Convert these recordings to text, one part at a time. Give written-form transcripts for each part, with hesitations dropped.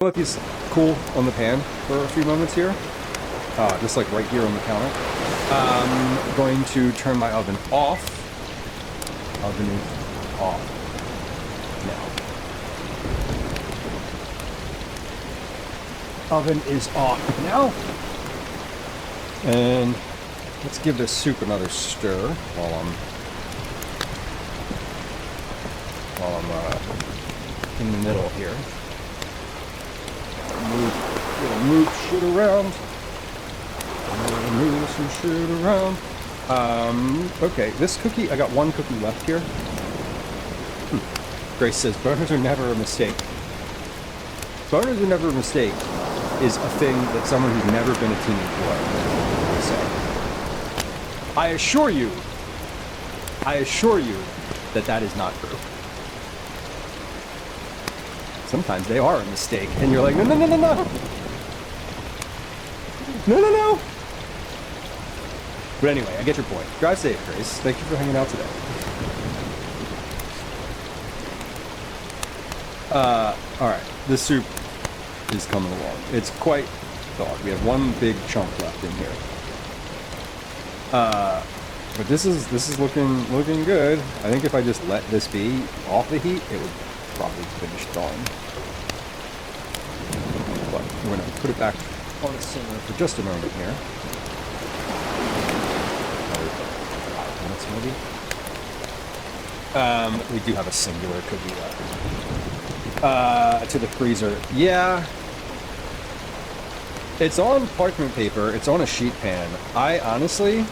Let these cool on the pan for a few moments here, just like right here on the counter. I'm going to turn my oven off. Oven is off now. Oven is off now. And let's give this soup another stir while I'm in the middle here. Move shit around. Move some shit around. Okay, this cookie, I got one cookie left here. Grace says, boners are never a mistake. Boners are never a mistake is a thing that someone who's never been a teenage boy would say. I assure you that that is not true. Sometimes they are a mistake, and you're like, no. No. But anyway, I get your point. Drive safe, Grace. Thank you for hanging out today. Alright. This soup is coming along. It's quite thawed. We have one big chunk left in here. But this is looking good. I think if I just let this be off the heat, it would probably finish thawing. But we're going to put it back on the simmer for just a moment here. 5 minutes maybe. We do have a singular cookie left. To the freezer. Yeah. It's on parchment paper. It's on a sheet pan. I honestly...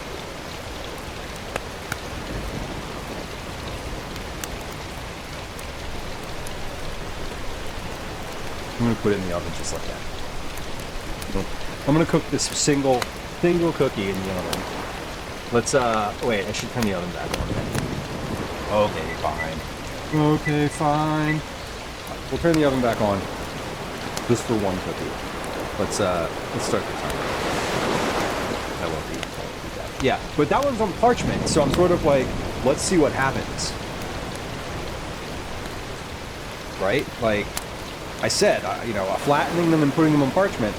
I'm going to put it in the oven just like that. I'm going to cook this single cookie in the oven. Let's, wait, I should turn the oven back on. Okay, fine. We'll turn the oven back on just for one cookie. Let's start the timer. That won't be that. Yeah, but that one's on parchment, so I'm sort of like, let's see what happens. Right? Like, I said, flattening them and putting them on parchment.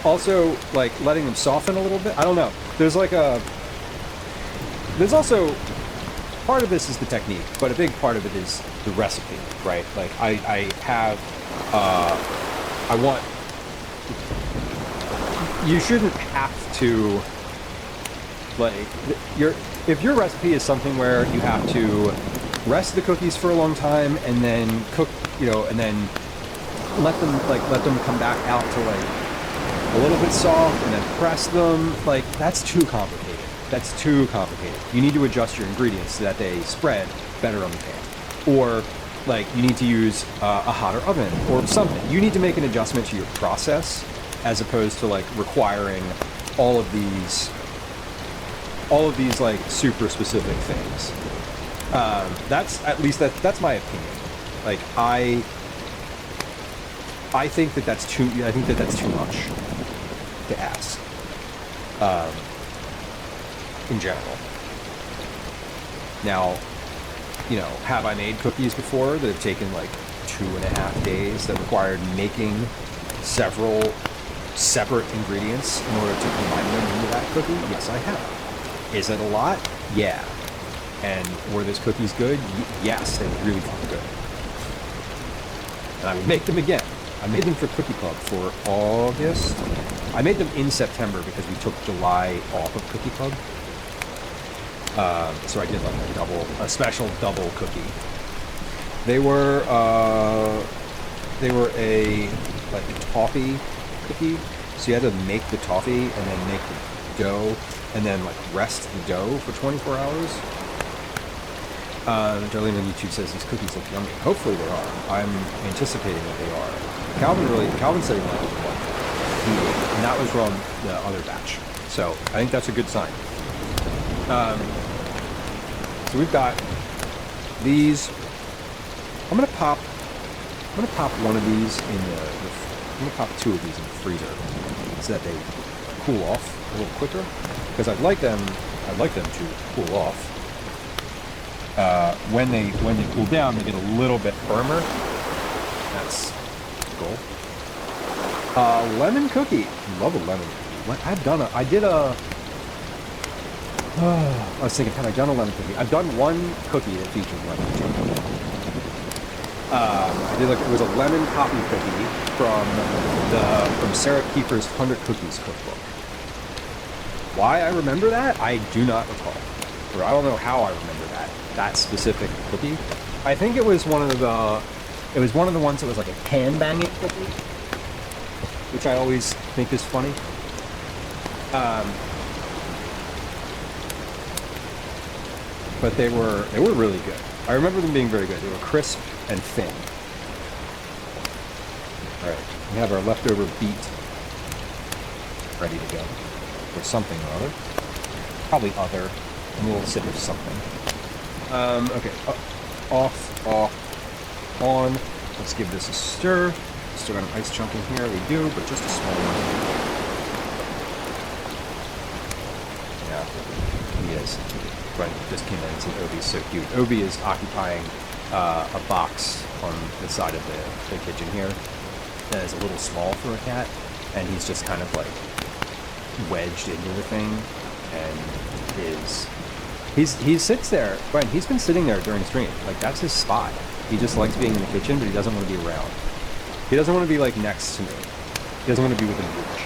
Also, like, letting them soften a little bit. I don't know. There's also, part of this is the technique, but a big part of it is the recipe, right? Like, you shouldn't have to, like, if your recipe is something where you have to rest the cookies for a long time and then cook, and then let them come back out to like a little bit soft and then press them, like, that's too complicated. You need to adjust your ingredients so that they spread better on the pan. Or like you need to use a hotter oven or something. You need to make an adjustment to your process as opposed to like requiring all of these like super specific things. That's my opinion. Like I think that's too much to ask. In general. Now, have I made cookies before that have taken like 2.5 days that required making several separate ingredients in order to combine them into that cookie? Yes, I have. Is it a lot? Yeah. And were those cookies good? Yes, they were really fucking good. And I would make them again. I made them for Cookie Club for August. I made them in September because we took July off of Cookie Club. So I did like a special double cookie. They were a toffee cookie. So you had to make the toffee and then make the dough and then like rest the dough for 24 hours. Darlene on YouTube says these cookies look yummy. Hopefully they are. I'm anticipating that they are. Calvin said he liked one. And that was from the other batch. So I think that's a good sign. So we've got these. I'm gonna pop one of these in I'm gonna pop 2 of these in the freezer so that they cool off a little quicker. Because I'd like them to cool off. When they cool down, they get a little bit firmer. That's the goal. Lemon cookie. Love a lemon cookie. I did a, I was thinking, have I done a lemon cookie? I've done one cookie that featured lemon cookie. I did it was a lemon coffee cookie from Sarah Kiefer's 100 Cookies cookbook. Why I remember that, I do not recall. Or I don't know how I remember that specific cookie. I think it was one of the ones that was like a pan banging cookie, which I always think is funny. But they were really good. I remember them being very good. They were crisp and thin. All right, we have our leftover beet ready to go, or something or other. Probably other. A little sip of something. Okay, off, on. Let's give this a stir. Still got an ice chunk in here. We do, but just a small one. Yeah, he is. Right, just came in and said Obi's so cute. Obi is occupying a box on the side of the kitchen here that is a little small for a cat, and he's just kind of like wedged into the thing, and he sits there. Brian, he's been sitting there during stream. Like, that's his spot. He just likes being in the kitchen, but he doesn't want to be around. He doesn't want to be like next to me. He doesn't want to be within reach.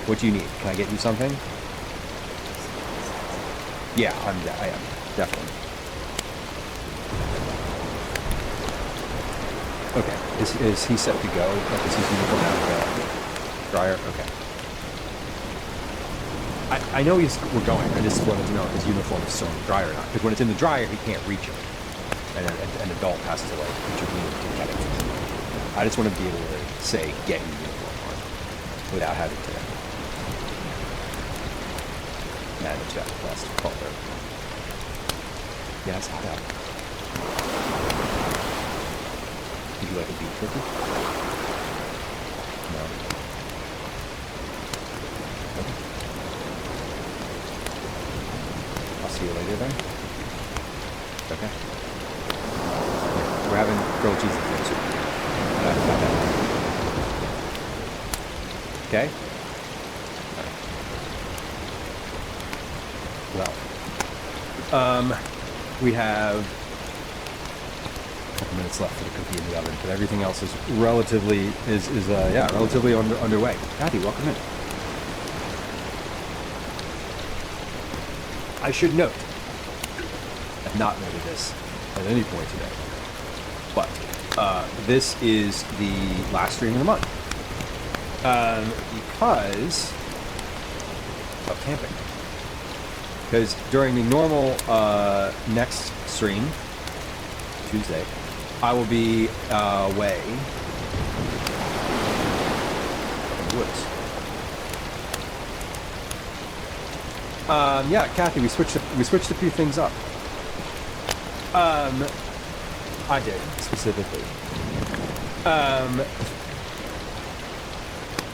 What do you need? Can I get you something? Yeah, I am. Definitely. Okay. Is he set to go? Like, is his uniform out of the dryer? Okay. I know we're going. I just wanted to know if his uniform is still in the dryer or not. Because when it's in the dryer, he can't reach it. And an adult has to, like, intervene to get it. I just want to be able to say, get your uniform on, without having to manage that last call there. Yeah, it's hot out. Would you like a beef cookie? No. Okay. I'll see you later then. Okay. We're having grilled cheese and chips. Okay? Well, we have a couple minutes left for the cookie in the oven, but everything else is relatively underway. Kathy, welcome in. I should note, I've not noted this at any point today, but this is the last stream of the month because of camping. Because during the normal next stream, Tuesday, I will be away in the woods. Yeah, Kathy, we switched a few things up. I did specifically.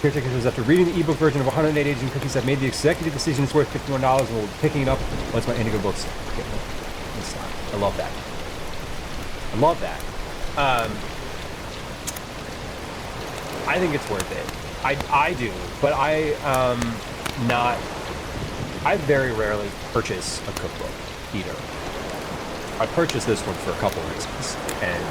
Caretaker says, after reading the ebook version of 108 Asian Cookies, I've made the executive decision it's worth $51 and we'll be picking it up once my Indigo books get I love that. I love that. I think it's worth it. I do, but I very rarely purchase a cookbook either. I purchased this one for a couple of reasons and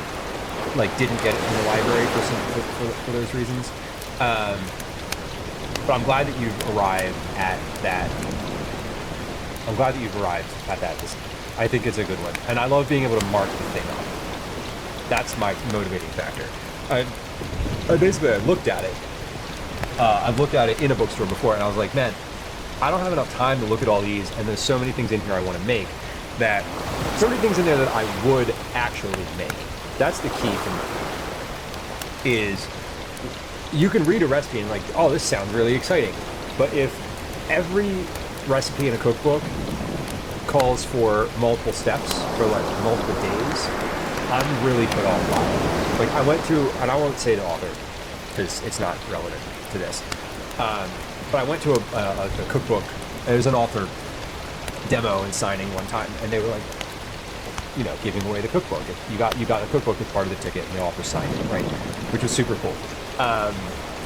like didn't get it in the library for those reasons. But I'm glad that you've arrived at that. I think it's a good one. And I love being able to mark the thing up. That's my motivating factor. I looked at it. I've looked at it in a bookstore before, and I was like, man, I don't have enough time to look at all these, and there's so many things in here I want to make, so many things in there that I would actually make. That's the key for me, is you can read a recipe and like, oh, this sounds really exciting. But if every recipe in a cookbook calls for multiple steps for like multiple days, I'm really put off by it. Like I went to, and I won't say the author because it's not relevant to this, but I went to a cookbook. There was an author demo and signing one time, and they were like, you know, giving away the cookbook. If you got a cookbook as part of the ticket, and the author signed it, right? Which was super cool.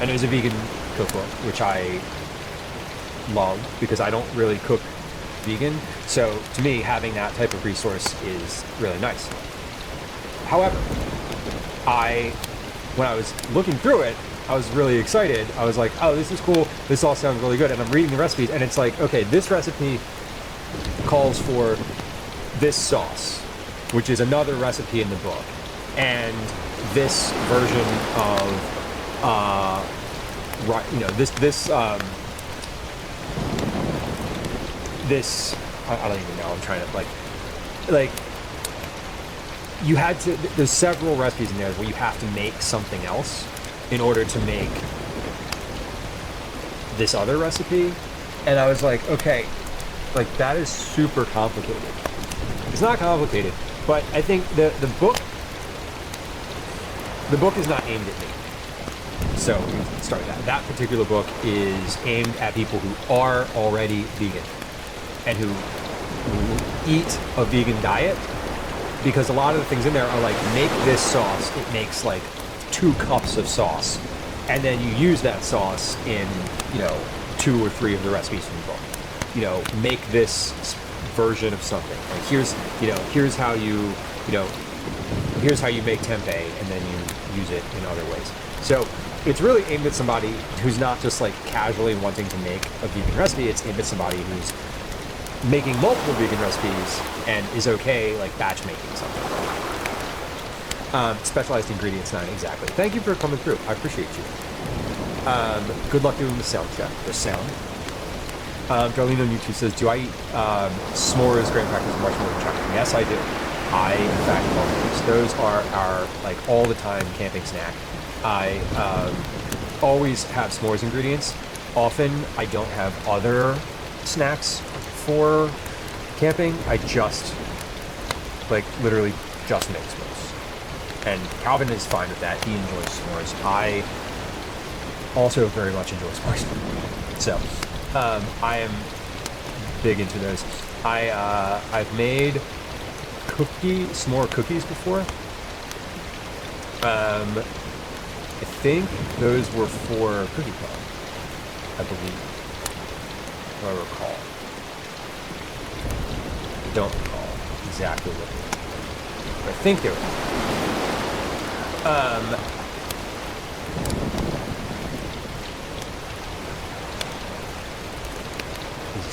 and it was a vegan cookbook, which I love because I don't really cook vegan. So to me, having that type of resource is really nice. However, when I was looking through it, I was really excited. I was like, oh, this is cool. This all sounds really good. And I'm reading the recipes, and it's like, okay, this recipe calls for this sauce, which is another recipe in the book. And this version of, I don't even know. I'm trying to like, you had to, there's several recipes in there where you have to make something else in order to make this other recipe. And I was like, okay, like that is super complicated. It's not complicated, but I think the book is not aimed at me. So we can start that. That particular book is aimed at people who are already vegan and who eat a vegan diet, because a lot of the things in there are like, make this sauce. It makes like 2 cups of sauce, and then you use that sauce in 2 or 3 of the recipes from the book. Make this version of something. Like here's how you here's how you make tempeh, and then you use it in other ways. So it's really aimed at somebody who's not just like casually wanting to make a vegan recipe. It's aimed at somebody who's making multiple vegan recipes and is okay like batch making something. Specialized ingredients 9, exactly. Thank you for coming through. I appreciate you. Good luck doing the sound check. The sound. Darlene on YouTube says, do I eat s'mores, graham crackers, and marshmallow and chocolate? Yes, I do. I, in fact, love those. Those are our, like, all-the-time camping snack. I always have s'mores ingredients. Often, I don't have other snacks for camping. I just, like, literally just make s'mores. And Calvin is fine with that. He enjoys s'mores. I also very much enjoy s'mores. So, I am big into those. I've made s'more cookies before. I think those were for Cookie Club, I believe, if I recall. I don't recall exactly what they were, but I think they were.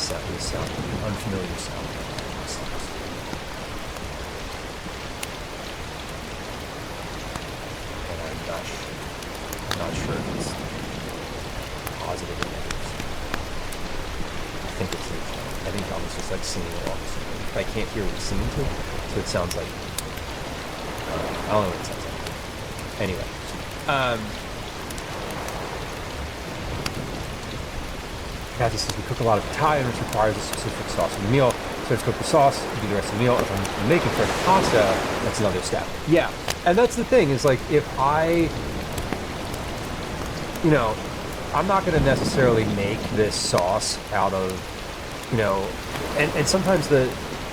There's a sound, unfamiliar sound. And I'm not sure if it's positive or negative. I think it's neutral. I think I was just like singing along to something. I can't hear what it's singing to, so it sounds like, I don't know what it sounds like. Anyway, Kathy says we cook a lot of Italian, which requires a specific sauce for the meal. So to cook the sauce, do the rest of the meal. If I'm making fresh pasta, that's another step. Yeah, and that's the thing, is like, if I, I'm not going to necessarily make this sauce out of, and sometimes and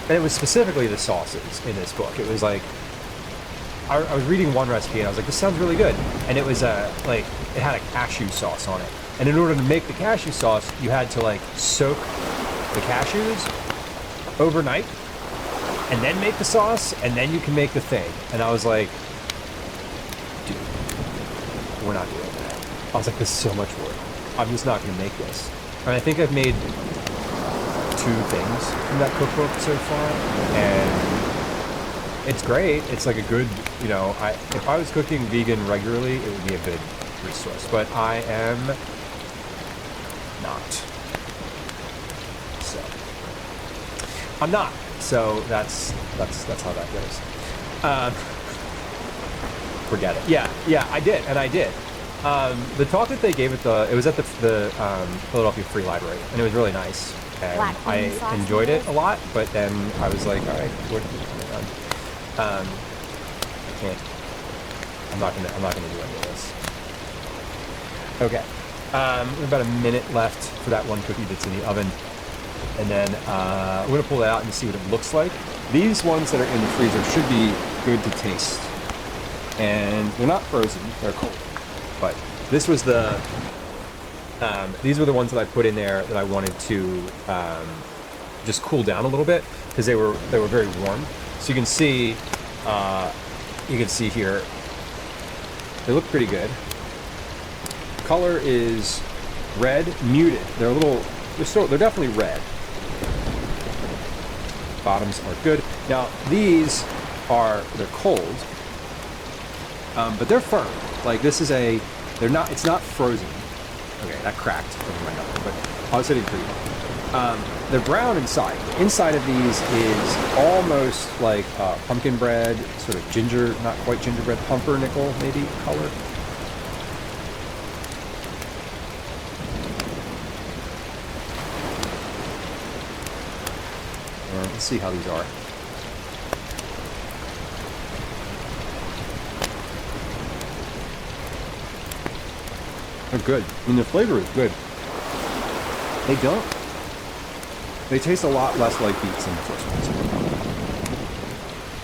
it was specifically the sauces in this book. It was like, I was reading one recipe and I was like, this sounds really good. And it was it had a cashew sauce on it. And in order to make the cashew sauce, you had to like soak the cashews overnight and then make the sauce, and then you can make the thing. And I was like, dude, we're not doing that. I was like, this is so much work. I'm just not going to make this. And I think I've made 2 things from that cookbook so far, and it's great. It's like a good, if I was cooking vegan regularly, it would be a good resource, but I am not. So I'm not. So that's how that goes. Forget it. Yeah, I did. The talk that they gave it was at the Philadelphia Free Library, and it was really nice, and I enjoyed it a lot. But then I was like, all right, we're done. I can't. I'm not gonna do any of this. Okay. We have about a minute left for that one cookie that's in the oven. And then we're going to pull it out and see what it looks like. These ones that are in the freezer should be good to taste. And they're not frozen, they're cold. But this was the, these were the ones that I put in there that I wanted to just cool down a little bit because they were very warm. So you can see here, they look pretty good. Color is red, muted. They're they're definitely red. Bottoms are good. Now these they're cold, but they're firm. Like this is it's not frozen. Okay, that cracked over my knuckle, but I was hitting pretty well. They're brown inside. The inside of these is almost like pumpkin bread, sort of ginger, not quite gingerbread, pumpernickel maybe color. Let's see how these are. They're good. I mean, the flavor is good. They taste a lot less like beets than the first ones.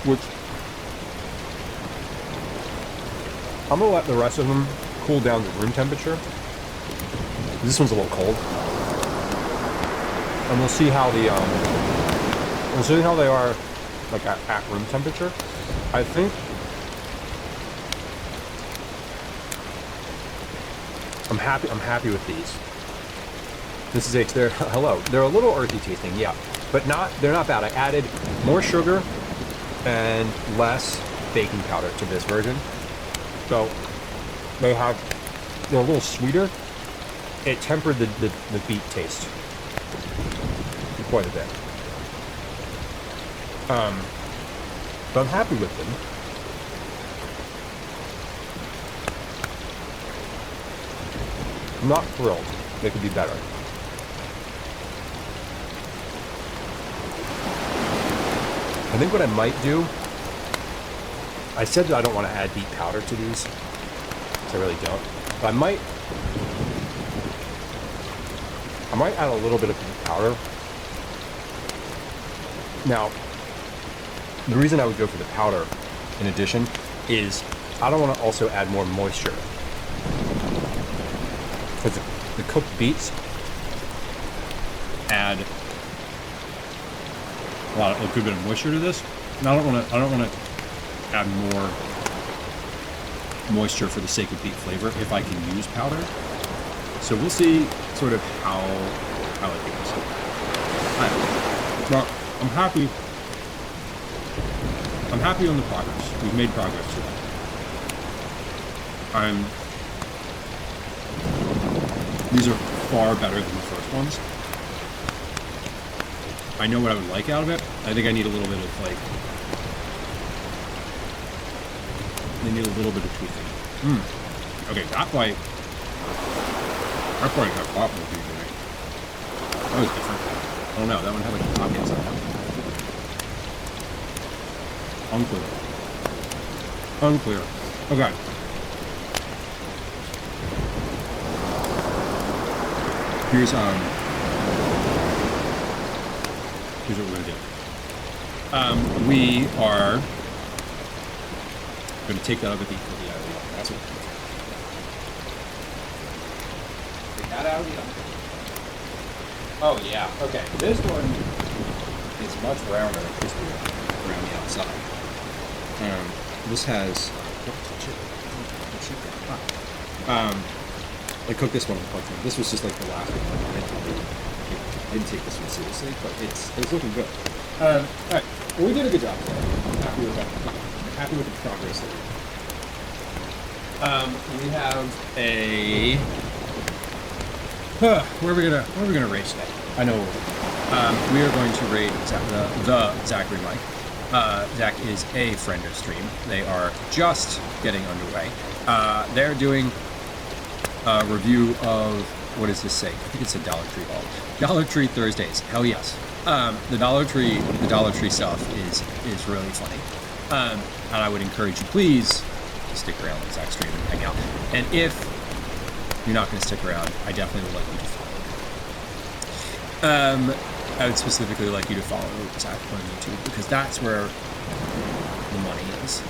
Which, I'm gonna let the rest of them cool down to room temperature. This one's a little cold. And we'll see how they are like at room temperature. I think I'm happy with these. This is they're a little earthy tasting, yeah, but they're not bad. I added more sugar and less baking powder to this version, so they're a little sweeter. It tempered the beet taste quite a bit. But I'm happy with them. I'm not thrilled. They could be better. I think what I might do, I said that I don't want to add beet powder to these, so I really don't. But I might add a little bit of beet powder. Now, the reason I would go for the powder, in addition, is I don't want to also add more moisture. Because the cooked beets add a good bit of moisture to this, and I don't want to add more moisture for the sake of beet flavor if I can use powder. So we'll see sort of how it goes. Well, I'm happy on the progress. We've made progress today. These are far better than the first ones. I know what I would like out of it. I think I need a little bit of they need a little bit of tweaking. Okay, that bite got a lot more beef in it. That was different. I don't know, that one had like a pocket inside. Unclear. Okay. Here's what we're gonna do. We are gonna take that other beef for the out of the oven. That's what we're gonna do. Take that out of the oven. Oh yeah, okay. This one is much rounder and crispier around the outside. This has I cooked this one on parchment. This was just like the last one I didn't take this one seriously, but it's looking good. All right, well, we did a good job today. I'm happy with that. I'm happy with the progress that we have a. Where are we gonna rate today? I know we are going to rate the Zachary Mike. Zach is a friend of stream. They are just getting underway. They're doing a review of, what does this say? I think it's a Dollar Tree haul. Dollar Tree Thursdays. Hell yes. The Dollar Tree stuff is really funny. And I would encourage you, please, to stick around with Zach's stream and hang out. And if you're not going to stick around, I definitely would like you to follow. I would specifically like you to follow Zach on YouTube, because that's where the money is.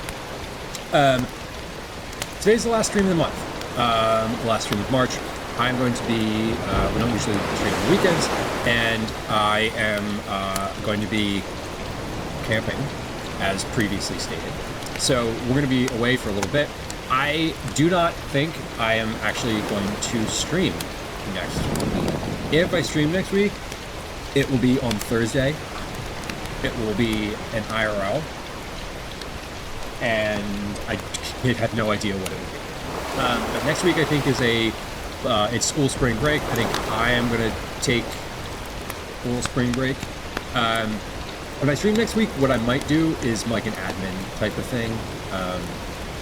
Today's the last stream of the month. last stream of March. I'm going to be, we don't usually stream on the weekends, and I am going to be camping, as previously stated. So we're going to be away for a little bit. I do not think I am actually going to stream next week. If I stream next week, it will be on Thursday. It will be an IRL. And I have no idea what it will be. But next week, I think, is it's school spring break. I think I am going to take a little spring break. If I stream next week, what I might do is like an admin type of thing,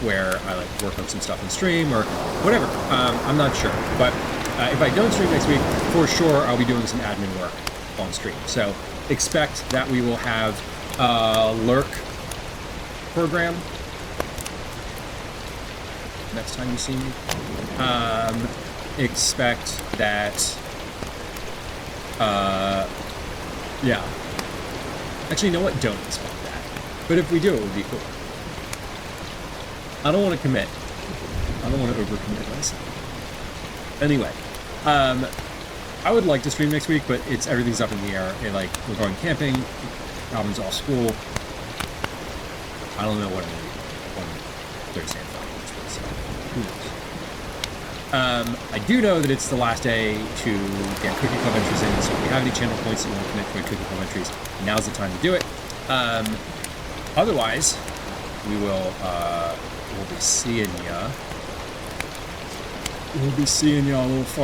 where I like work on some stuff on stream or whatever. I'm not sure, but if I don't stream next week, for sure I'll be doing some admin work on stream. So expect that we will have a lurk program next time you see me. Expect that. Yeah. Actually, you know what? Don't expect that. But if we do, it would be cool. I don't want to commit. I don't want to overcommit myself. Anyway, I would like to stream next week, but everything's up in the air. Like, we're going camping. Robin's off school. I don't know what I'm going to do on Thursday and Friday this week, so who knows? I do know that it's the last day to get Cookie Club entries in, so if you have any channel points that you want to commit to Cookie Club entries, now's the time to do it. Otherwise, we'll be seeing ya. We'll be seeing ya a little far.